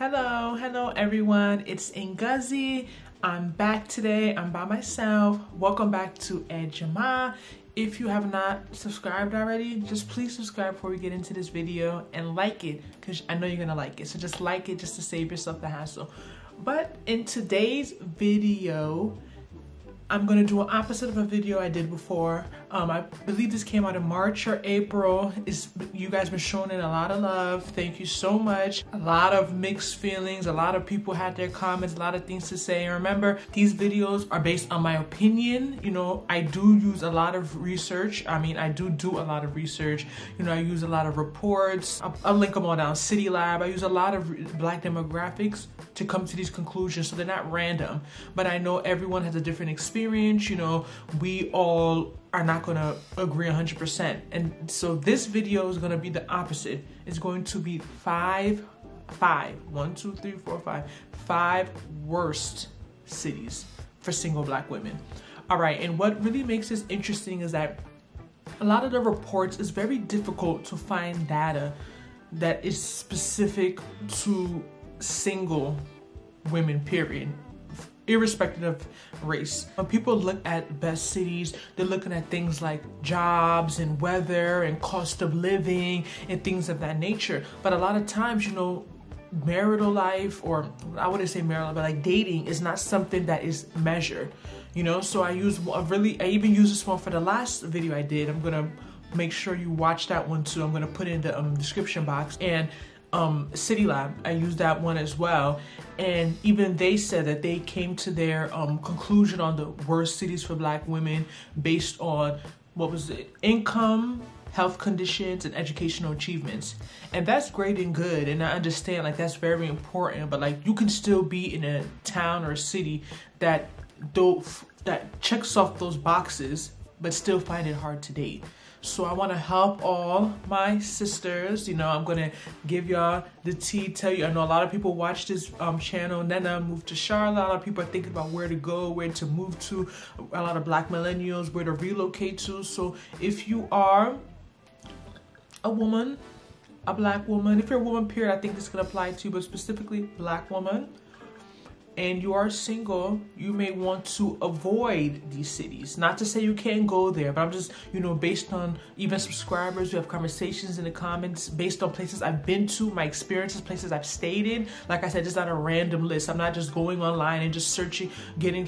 Hello everyone, it's Ngozi. I'm back today. I'm by myself. Welcome back to Ejima. If you have not subscribed already, just please subscribe before we get into this video and like it, because I know you're gonna like it. So just like it just to save yourself the hassle. But in today's video, I'm gonna do an opposite of a video I did before. I believe this came out in March or April. You guys been showing it a lot of love. Thank you so much. A lot of mixed feelings. A lot of people had their comments, a lot of things to say. And remember, these videos are based on my opinion. You know, I do use a lot of research. I do a lot of research. You know, I use a lot of reports. I'll link them all down. City Lab. I use a lot of Black demographics to come to these conclusions, so they're not random. But I know everyone has a different experience. You know, we all are not gonna agree 100%. And so this video is gonna be the opposite. It's going to be five worst cities for single Black women. All right, and what really makes this interesting is that a lot of the reports, is very difficult to find data that is specific to single women, period, irrespective of race. When people look at best cities, they're looking at things like jobs and weather and cost of living and things of that nature. But a lot of times, you know, marital life, or I wouldn't say marital, but like dating, is not something that is measured, you know? So I even use this one for the last video I did. I'm gonna make sure you watch that one too. I'm gonna put it in the description box. And City Lab, I used that one as well, and even they said that they came to their conclusion on the worst cities for Black women based on, what was it, income, health conditions, and educational achievements. And that's great and good, and I understand, like, that's very important, but like, you can still be in a town or a city that checks off those boxes but still find it hard to date. So I want to help all my sisters. You know, I'm going to give y'all the tea, tell you. I know a lot of people watch this channel. Nnena moved to Charlotte. A lot of people are thinking about where to go, where to move to. A lot of Black millennials, where to relocate to. So if you are a woman, a Black woman, if you're a woman, period, I think this can apply to you, but specifically Black woman, and you are single, you may want to avoid these cities. Not to say you can't go there, but I'm just, you know, based on even subscribers, we have conversations in the comments based on places I've been to, my experiences, places I've stayed in. Like I said, it's not a random list. I'm not just going online and just searching,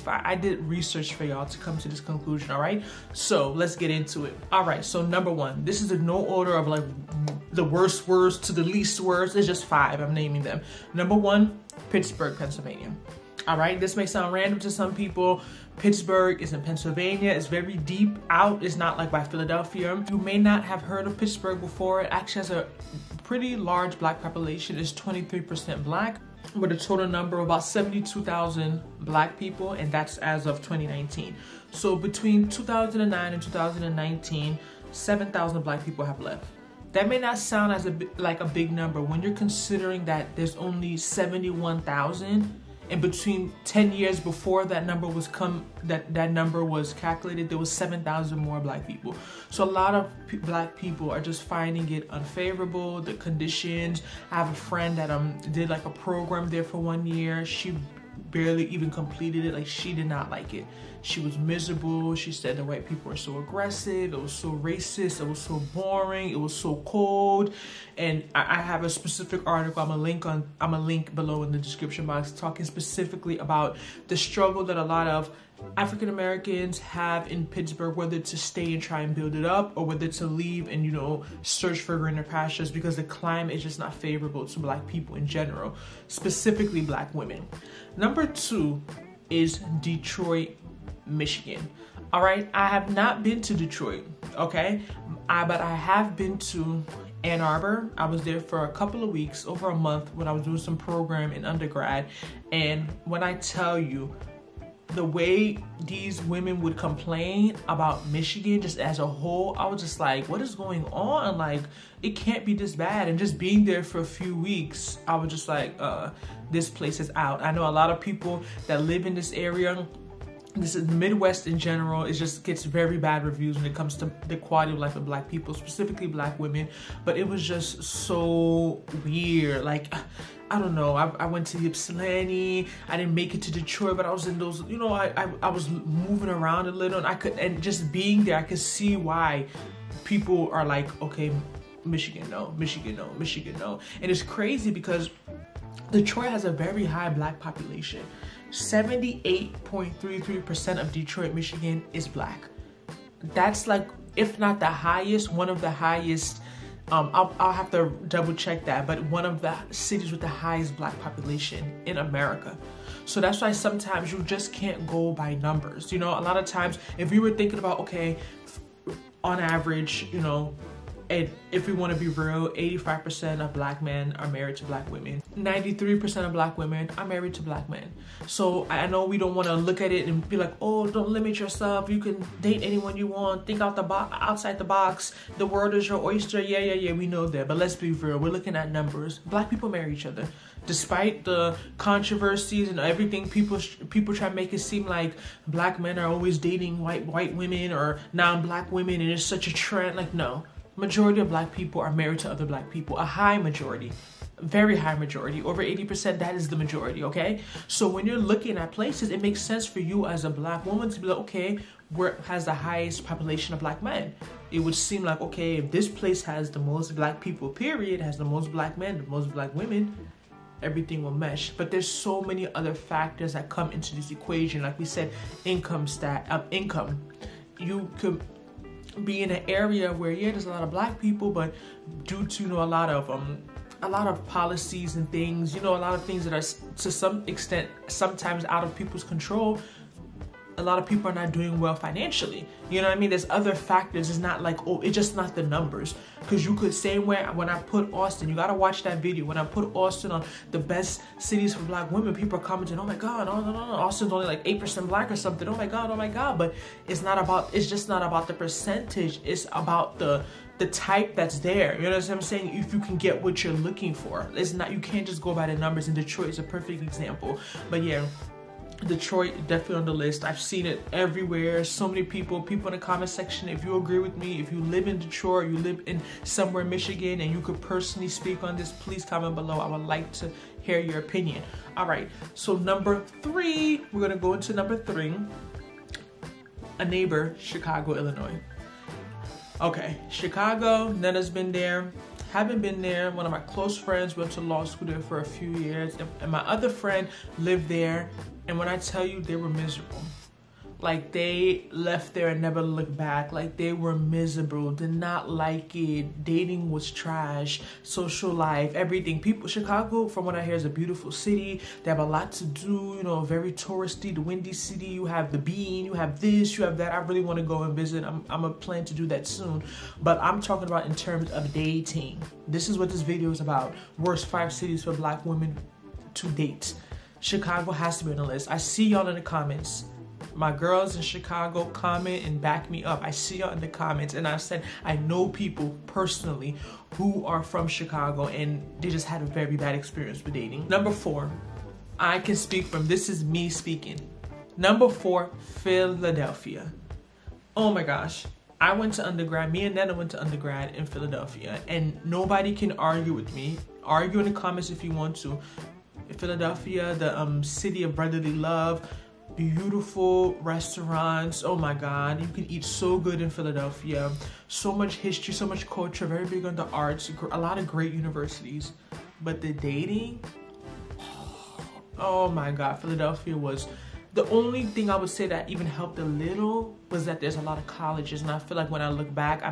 I did research for y'all to come to this conclusion, all right? So let's get into it. All right, so number one, this is in no order of like the worst words to the least worst. It's just 5, I'm naming them. Number 1, Pittsburgh, Pennsylvania. All right, this may sound random to some people. Pittsburgh is in Pennsylvania. It's very deep out. It's not like by Philadelphia. You may not have heard of Pittsburgh before. It actually has a pretty large Black population. It's 23% Black, with a total number of about 72,000 Black people, and that's as of 2019. So between 2009 and 2019, 7,000 Black people have left. That may not sound as like a big number when you're considering that there's only 71,000, and between 10 years before that number was that number was calculated, there was 7,000 more Black people. So a lot of Black people are just finding it unfavorable, the conditions. I have a friend that did like a program there for 1 year. She barely even completed it. Like, she did not like it. She was miserable. She said the white people are so aggressive, it was so racist, it was so boring, it was so cold. And I have a specific article I'm a link below in the description box, talking specifically about the struggle that a lot of African Americans have in Pittsburgh, whether to stay and try and build it up, or whether to leave and, you know, search for greener pastures, because the climate is just not favorable to Black people in general, specifically Black women. Number 2 is Detroit, Michigan. All right, I have not been to Detroit, okay, but I have been to Ann Arbor. I was there for a couple of weeks, over a month, when I was doing some program in undergrad. And when I tell you, the way these women would complain about Michigan just as a whole, I was just like, what is going on? Like, it can't be this bad. And just being there for a few weeks, I was just like, this place is out. I know a lot of people that live in this area this is the Midwest in general. It just gets very bad reviews when it comes to the quality of life of Black people, specifically Black women. But it was just so weird. Like, I don't know. I went to Ypsilanti. I didn't make it to Detroit, but I was in those, you know, I was moving around a little, and just being there, I could see why people are like, okay, Michigan, no, Michigan, no, Michigan, no. And it's crazy because Detroit has a very high Black population. 78.33% of Detroit, Michigan is Black. That's like, if not the highest, one of the highest. I'll have to double check that, but one of the cities with the highest Black population in America. So that's why sometimes you just can't go by numbers. You know, a lot of times if we were thinking about, okay, on average, you know, and if we want to be real, 85% of Black men are married to Black women. 93% of Black women are married to Black men. So I know we don't want to look at it and be like, oh, don't limit yourself. You can date anyone you want. Think outside the box. The world is your oyster. Yeah, we know that. But let's be real. We're looking at numbers. Black people marry each other. Despite the controversies and everything, people try to make it seem like Black men are always dating white women or non-Black women, and it's such a trend. Like, no. Majority of Black people are married to other Black people. A high majority, very high majority, over 80%. That is the majority. Okay, so when you're looking at places, it makes sense for you as a Black woman to be like, okay, where has the highest population of Black men? It would seem like, okay, if this place has the most Black people, period, has the most Black men, the most Black women, everything will mesh. But there's so many other factors that come into this equation. Like we said, income. You could be in an area where, yeah, there's a lot of Black people, but due to, you know, a lot of policies and things, you know, a lot of things that are to some extent sometimes out of people's control, a lot of people are not doing well financially. You know what I mean? There's other factors. It's not like, oh, it's just not the numbers. Because you could, same way when I put Austin, you got to watch that video. When I put Austin on the best cities for Black women, people are commenting, oh my God, no, Austin's only like 8% Black or something. Oh my God. But it's just not about the percentage. It's about the type that's there. You know what I'm saying? If you can get what you're looking for. It's not, you can't just go by the numbers. And Detroit is a perfect example. But yeah, Detroit definitely on the list. I've seen it everywhere. So many people in the comment section, if you agree with me, if you live in Detroit, you live in somewhere in Michigan, and you could personally speak on this, please comment below. I would like to hear your opinion. All right, so number 3, we're gonna go into number 3. A neighbor, Chicago, Illinois. Okay, Chicago, Nnenna's been there. Haven't been there. One of my close friends went to law school there for a few years, and my other friend lived there. And when I tell you, they were miserable. Like, they left there and never looked back. Like, they were miserable, did not like it. Dating was trash, social life, everything. Chicago, from what I hear, is a beautiful city. They have a lot to do, you know, very touristy, the Windy City. You have the Bean, you have this, you have that. I really want to go and visit. I'm a plan to do that soon. But I'm talking about in terms of dating. This is what this video is about. Worst 5 cities for Black women to date. Chicago has to be on the list. I see y'all in the comments. My girls in Chicago comment and back me up. I see y'all in the comments, and I said I know people personally who are from Chicago and they just had a very bad experience with dating. Number 4, I can speak from, this is me speaking. Number 4, Philadelphia. Oh my gosh. I went to undergrad, me and Nnenna went to undergrad in Philadelphia, and nobody can argue with me. Argue in the comments if you want to. Philadelphia, the city of brotherly love, beautiful restaurants. Oh my God, you can eat so good in Philadelphia. So much history, so much culture, very big on the arts, a lot of great universities. But the dating, oh my God, Philadelphia was, the only thing I would say that even helped a little was that there's a lot of colleges, and I feel like when I look back,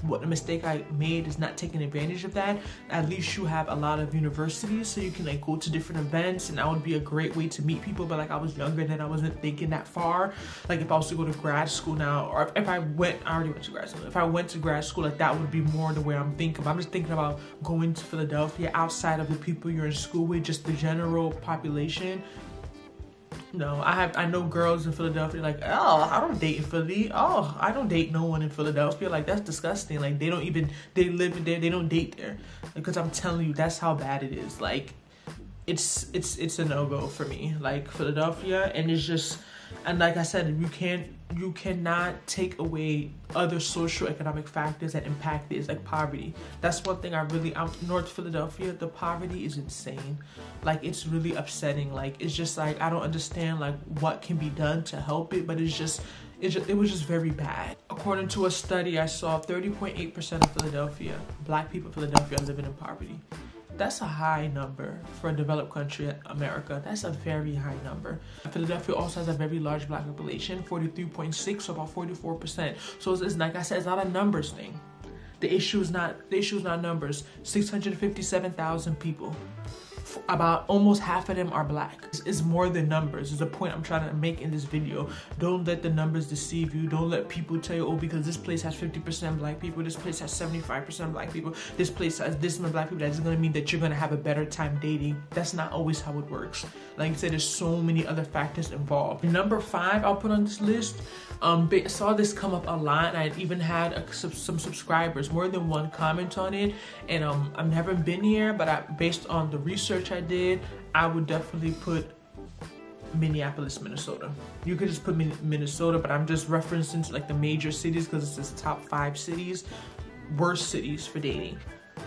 what the mistake I made is not taking advantage of that. At least you have a lot of universities, so you can like go to different events, and that would be a great way to meet people. But like, I was younger then, I wasn't thinking that far. Like, if I was to go to grad school now, or if I already went to grad school. If I went to grad school, like, that would be more the way I'm thinking. But I'm just thinking about going to Philadelphia outside of the people you're in school with, just the general population. No, I know girls in Philadelphia like, oh, I don't date in Philly. Oh, I don't date no one in Philadelphia. Like, that's disgusting. Like, they live there, they don't date there. Because I'm telling you, that's how bad it is. Like, it's a no-go for me. Like, Philadelphia, and it's just, And like I said, you cannot take away other social economic factors that impact this, like poverty. That's one thing out North Philadelphia, the poverty is insane. Like, it's really upsetting. Like, it's just like, I don't understand like what can be done to help it, but it was just very bad. According to a study I saw, 30.8% of Black people in Philadelphia are living in poverty. That's a high number for a developed country, America. That's a very high number. Philadelphia also has a very large Black population, 43.6, so about 44%. So it's like I said, it's not a numbers thing. The issue is not numbers. 657,000 people. About almost half of them are Black. It's more than numbers. It's a point I'm trying to make in this video. Don't let the numbers deceive you. Don't let people tell you, oh, because this place has 50% Black people, this place has 75% Black people, this place has this many Black people, that's gonna mean that you're gonna have a better time dating. That's not always how it works. Like I said, there's so many other factors involved. Number 5 I'll put on this list, I saw this come up a lot, and I even had some subscribers, more than one comment on it, and I've never been here, but based on the research I did, I would definitely put Minneapolis, Minnesota. You could just put Minnesota, but I'm just referencing like the major cities because it's just top 5 cities, worst cities for dating.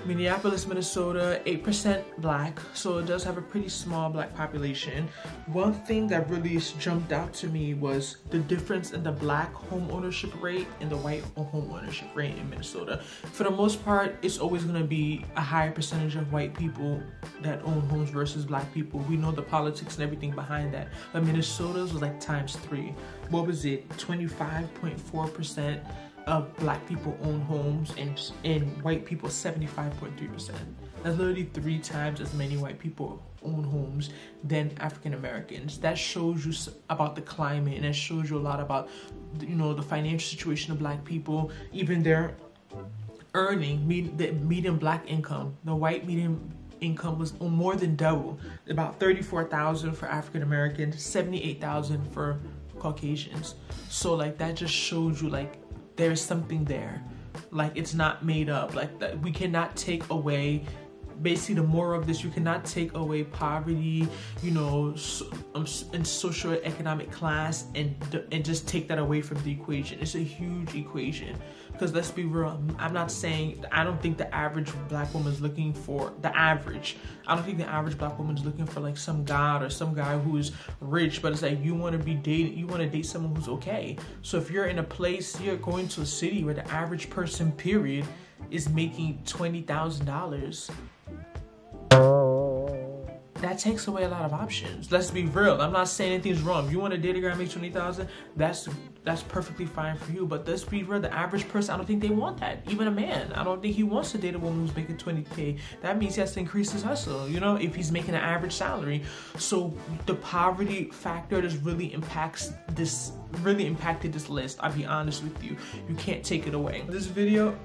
Minneapolis, Minnesota, 8% Black, so it does have a pretty small Black population. One thing that really jumped out to me was the difference in the Black home ownership rate and the white home ownership rate in Minnesota. For the most part, it's always going to be a higher percentage of white people that own homes versus Black people. We know the politics and everything behind that, but Minnesota's was like ×3. What was it? 25.4% of Black people own homes, and white people 75.3%. That's literally 3 times as many white people own homes than African Americans. That shows you about the climate, and it shows you a lot about, you know, the financial situation of Black people, even their earning, the median Black income. The white median income was more than double, about $34,000 for African Americans, $78,000 for Caucasians. So like that just shows you like there's something there. Like, it's not made up. Like, that we cannot take away, basically the moral of this, you cannot take away poverty, you know, and social economic class and just take that away from the equation. It's a huge equation. Because let's be real, I'm not saying, I don't think the average Black woman is looking for, I don't think the average Black woman is looking for like some god or some guy who's rich, but it's like you want to date someone who's okay. So if you're in a place, you're going to a city where the average person, period, is making $20,000, that takes away a lot of options. Let's be real. I'm not saying anything's wrong. If you want to date a girl that makes $20,000, that's perfectly fine for you. But let's be real. The average person, I don't think they want that. Even a man, I don't think he wants to date a woman who's making $20K. That means he has to increase his hustle, you know, if he's making an average salary. So the poverty factor just really impacted this list. I'll be honest with you. You can't take it away. This video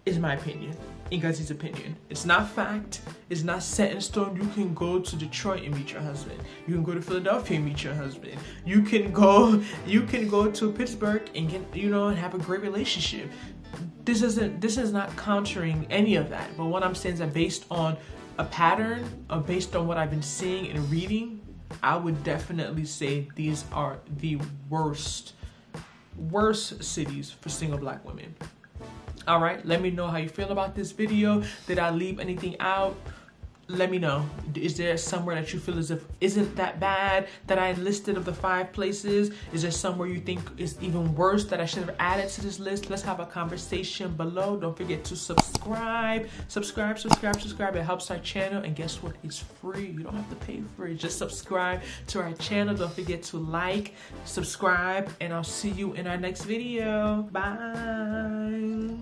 is my opinion. Ngozi's opinion. It's not fact. It's not set in stone. You can go to Detroit and meet your husband. You can go to Philadelphia and meet your husband. You can go to Pittsburgh and get, you know, and have a great relationship. This is not countering any of that. But what I'm saying is that based on a pattern, or based on what I've been seeing and reading, I would definitely say these are the worst cities for single Black women. All right, let me know how you feel about this video. Did I leave anything out? Let me know. Is there somewhere that you feel as if isn't that bad that I listed of the 5 places? Is there somewhere you think is even worse that I should have added to this list? Let's have a conversation below. Don't forget to subscribe. Subscribe. It helps our channel. And guess what? It's free. You don't have to pay for it. Just subscribe to our channel. Don't forget to like, subscribe, and I'll see you in our next video. Bye.